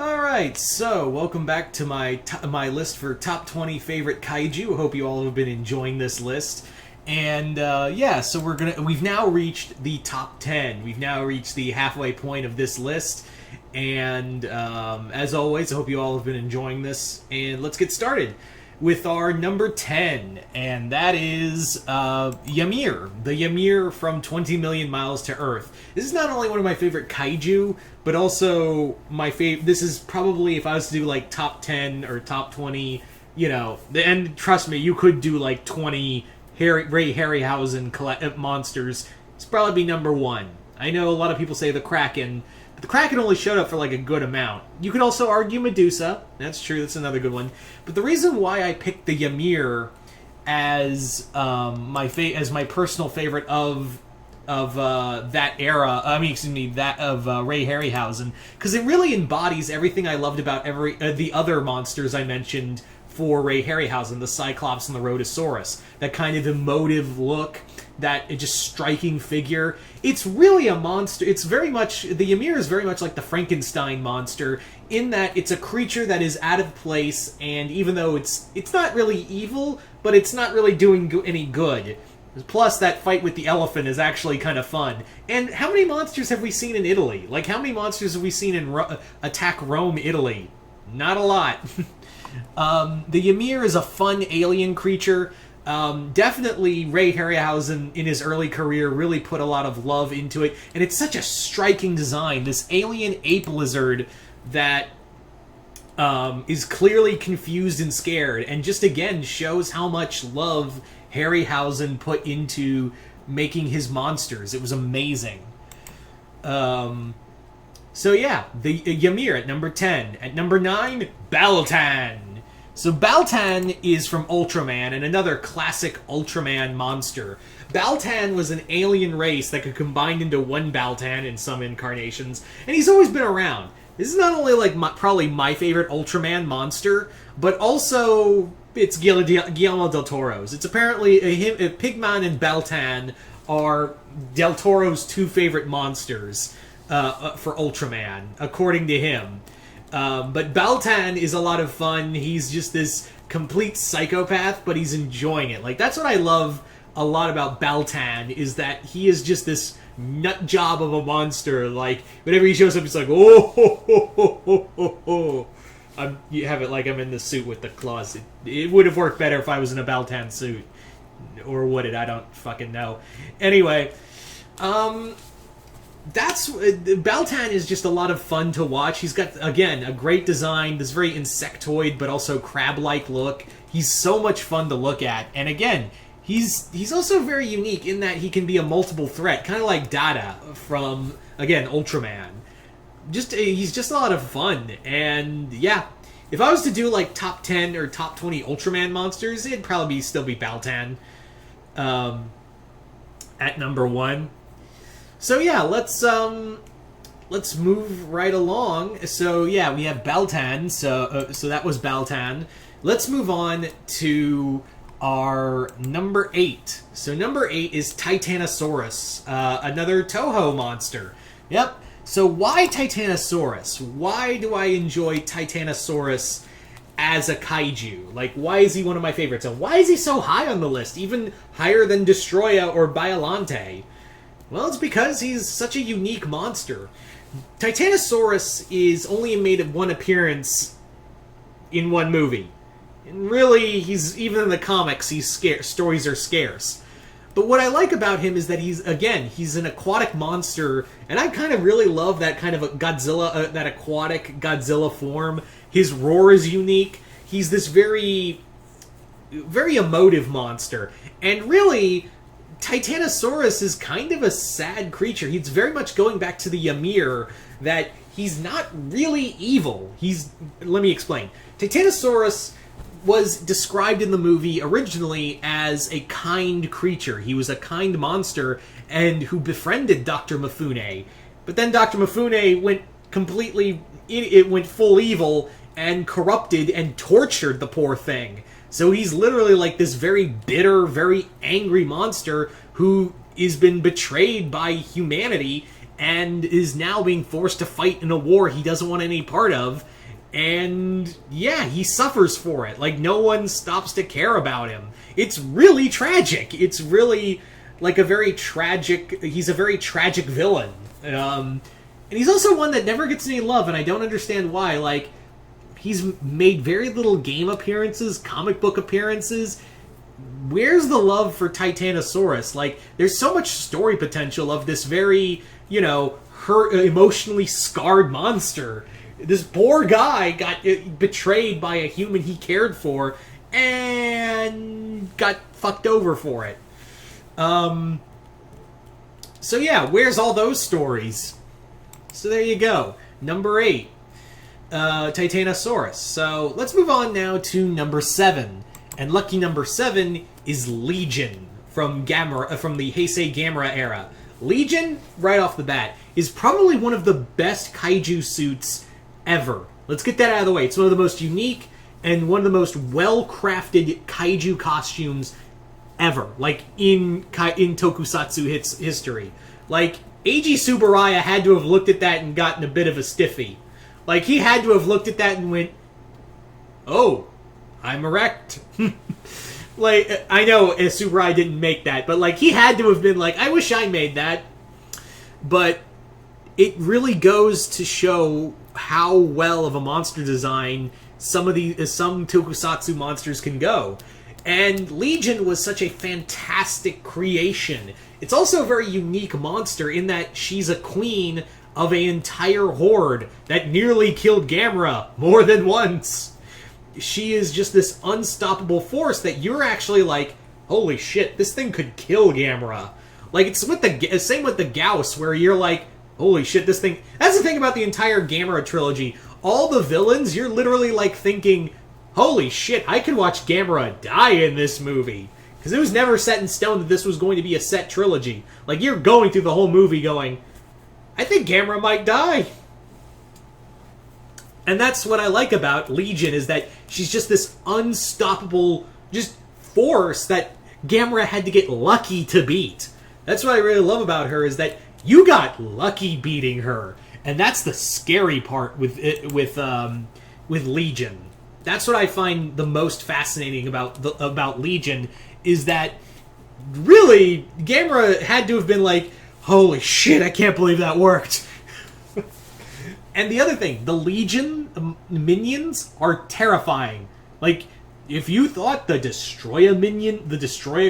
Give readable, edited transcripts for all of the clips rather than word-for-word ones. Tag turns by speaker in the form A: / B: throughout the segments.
A: Alright, so welcome back to my list for top 20 favorite kaiju. Hope you all have been enjoying this list. And yeah, so we've now reached the top 10. We've now reached the halfway point of this list. And as always, I hope you all have been enjoying this. And let's get started with our number 10, and that is Yamir, the Yamir from 20 Million Miles to Earth. This is not only one of my favorite kaiju, but also my favorite. This is probably, if I was to do like top 10 or top 20, you know, and trust me, you could do like 20 Ray Harryhausen monsters. It's probably be number one. I know a lot of people say the Kraken, but the Kraken only showed up for like a good amount. You could also argue Medusa. That's true. That's another good one. But the reason why I picked the Yamir as my personal favorite of that era, that of Ray Harryhausen, because it really embodies everything I loved about the other monsters I mentioned for Ray Harryhausen, the Cyclops and the Rhodosaurus. That kind of emotive look, that just striking figure. It's really a monster. It's very much, the Ymir is very much like the Frankenstein monster, in that it's a creature that is out of place, and even though it's not really evil, but it's not really doing any good. Plus, that fight with the elephant is actually kind of fun. And how many monsters have we seen in Italy? Like, how many monsters have we seen in Attack Rome, Italy? Not a lot. The Ymir is a fun alien creature. Definitely Ray Harryhausen in his early career really put a lot of love into it, and it's such a striking design. This alien ape lizard that is clearly confused and scared, and just again shows how much love Harryhausen put into making his monsters. It was amazing. So yeah, the Ymir at number 10. At number 9, Baltan. So Baltan is from Ultraman, and another classic Ultraman monster. Baltan was an alien race that could combine into one Baltan in some incarnations, and he's always been around. This is not only like probably my favorite Ultraman monster, but also it's Guillermo del Toro's. It's apparently Pigman and Baltan are del Toro's two favorite monsters for Ultraman, according to him. But Baltan is a lot of fun. He's just this complete psychopath, but he's enjoying it. Like, that's what I love a lot about Baltan, is that he is just this nut job of a monster. Like, whenever he shows up, it's like, oh, ho, ho, ho, ho, ho, ho. You have it like I'm in the suit with the claws. It would have worked better if I was in a Baltan suit. Or would it? I don't fucking know. Anyway, Baltan is just a lot of fun to watch. He's got, again, a great design, this very insectoid but also crab-like look. He's so much fun to look at, and again, he's also very unique in that he can be a multiple threat, kind of like Dada from, again, Ultraman. He's just a lot of fun, and yeah, if I was to do like top 10 or top 20 Ultraman monsters, it'd probably still be Baltan at number 1. So yeah, let's move right along. So yeah, we have Baltan. So that was Baltan. Let's move on to our number 8. So number 8 is Titanosaurus, another Toho monster. Yep. So why Titanosaurus? Why do I enjoy Titanosaurus as a kaiju? Like, why is he one of my favorites? And why is he so high on the list, even higher than Destroya or Biollante? Well, it's because he's such a unique monster. Titanosaurus is only made of one appearance in one movie. And really, even in the comics, stories are scarce. But what I like about him is that he's an aquatic monster, and I kind of really love that kind of a Godzilla, that aquatic Godzilla form. His roar is unique. He's this very, very emotive monster. And really, Titanosaurus is kind of a sad creature. He's very much going back to the Ymir, that he's not really evil. Let me explain. Titanosaurus was described in the movie originally as a kind creature. He was a kind monster and who befriended Dr. Mifune. But then Dr. Mifune went went full evil and corrupted and tortured the poor thing. So he's literally like this very bitter, very angry monster who has been betrayed by humanity and is now being forced to fight in a war he doesn't want any part of. And yeah, he suffers for it. Like, no one stops to care about him. It's really tragic. It's really like a very tragic... He's a very tragic villain. And he's also one that never gets any love, and I don't understand why. Like, he's made very little game appearances, comic book appearances. Where's the love for Titanosaurus? Like, there's so much story potential of this very, you know, emotionally scarred monster. This poor guy got betrayed by a human he cared for and got fucked over for it. So yeah, where's all those stories? So there you go. Number 8. Titanosaurus. So let's move on now to number 7. And lucky number 7 is Legion from the Heisei Gamera era. Legion, right off the bat, is probably one of the best kaiju suits ever. Let's get that out of the way. It's one of the most unique and one of the most well-crafted kaiju costumes ever. Like, in tokusatsu history. Like, Eiji Tsuburaya had to have looked at that and gotten a bit of a stiffy. Like, he had to have looked at that and went, oh, I'm erect. Like, I know Tsuburaya didn't make that, but, like, he had to have been like, I wish I made that. But it really goes to show how well of a monster design some tokusatsu monsters can go. And Legion was such a fantastic creation. It's also a very unique monster in that she's a queen of an entire horde that nearly killed Gamera more than once. She is just this unstoppable force that you're actually like, holy shit, this thing could kill Gamera. Like, it's with the same with the Gauss, where you're like, holy shit, this thing... That's the thing about the entire Gamera trilogy. All the villains, you're literally like thinking, holy shit, I could watch Gamera die in this movie. Because it was never set in stone that this was going to be a set trilogy. Like, you're going through the whole movie going, I think Gamera might die. And that's what I like about Legion, is that she's just this unstoppable just force that Gamera had to get lucky to beat. That's what I really love about her, is that you got lucky beating her. And that's the scary part with Legion. That's what I find the most fascinating about Legion, is that really Gamera had to have been like, holy shit, I can't believe that worked. And the other thing, the Legion minions are terrifying. Like, if you thought the Destroyer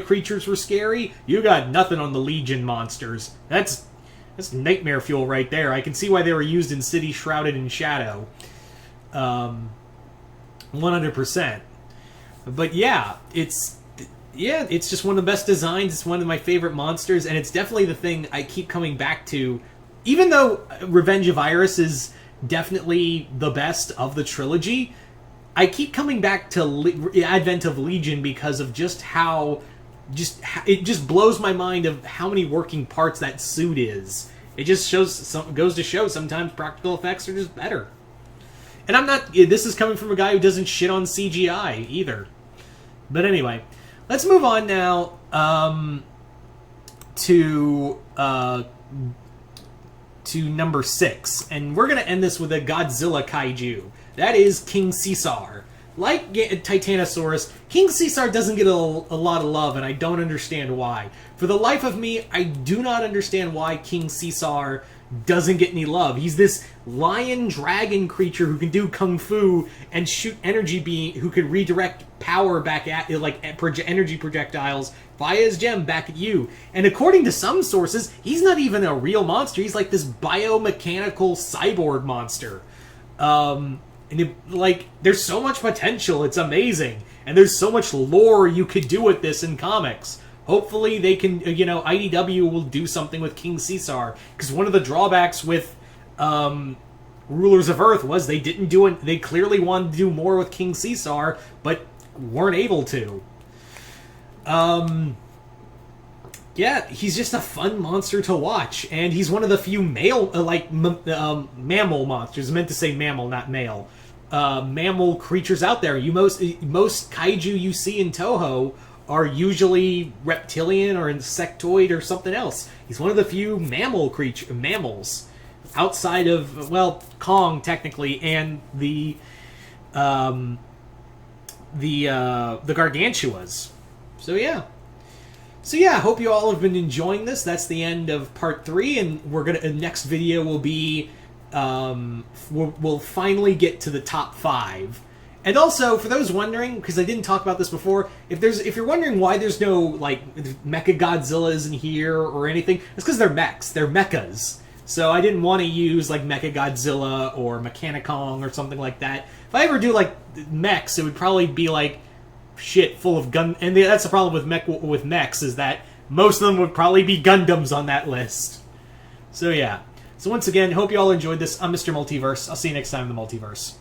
A: creatures were scary, you got nothing on the Legion monsters. That's nightmare fuel right there. I can see why they were used in City Shrouded in Shadow. 100%. But yeah, it's just one of the best designs. It's one of my favorite monsters, and it's definitely the thing I keep coming back to. Even though Revenge of Iris is definitely the best of the trilogy, I keep coming back to Advent of Legion because of just how... it just blows my mind of how many working parts that suit is. It just goes to show sometimes practical effects are just better. And I'm not... This is coming from a guy who doesn't shit on CGI either. But anyway, let's move on now to number 6. And we're going to end this with a Godzilla kaiju. That is King Cesar. Like Titanosaurus, King Cesar doesn't get a lot of love, and I don't understand why. For the life of me, I do not understand why King Cesar doesn't get any love. He's this lion-dragon creature who can do kung fu and shoot energy who can redirect power back at, like, energy projectiles via his gem back at you. And according to some sources, he's not even a real monster. He's like this biomechanical cyborg monster. And there's so much potential. It's amazing. And there's so much lore you could do with this in comics. Hopefully they can, IDW will do something with King Cesar. Because one of the drawbacks with Rulers of Earth was they didn't do it. They clearly wanted to do more with King Cesar, but weren't able to. Yeah, he's just a fun monster to watch. And he's one of the few mammal monsters. I meant to say mammal, not male. Mammal creatures out there. Most kaiju you see in Toho are usually reptilian or insectoid or something else. He's one of the few mammals outside of, well, Kong technically, and the gargantuas. So yeah. So yeah, I hope you all have been enjoying this. That's the end of part 3, and we're gonna next video will be we'll finally get to the top 5. And also, for those wondering, because I didn't talk about this before, if you're wondering why there's no like Mecha Godzillas in here or anything, it's because they're mechs. They're mechas. So I didn't want to use like Mecha Godzilla or Mechanicong or something like that. If I ever do like mechs, it would probably be like shit full of gun. And that's the problem with mechs, is that most of them would probably be Gundams on that list. So yeah. So once again, hope you all enjoyed this. I'm Mr. Multiverse. I'll see you next time in the Multiverse.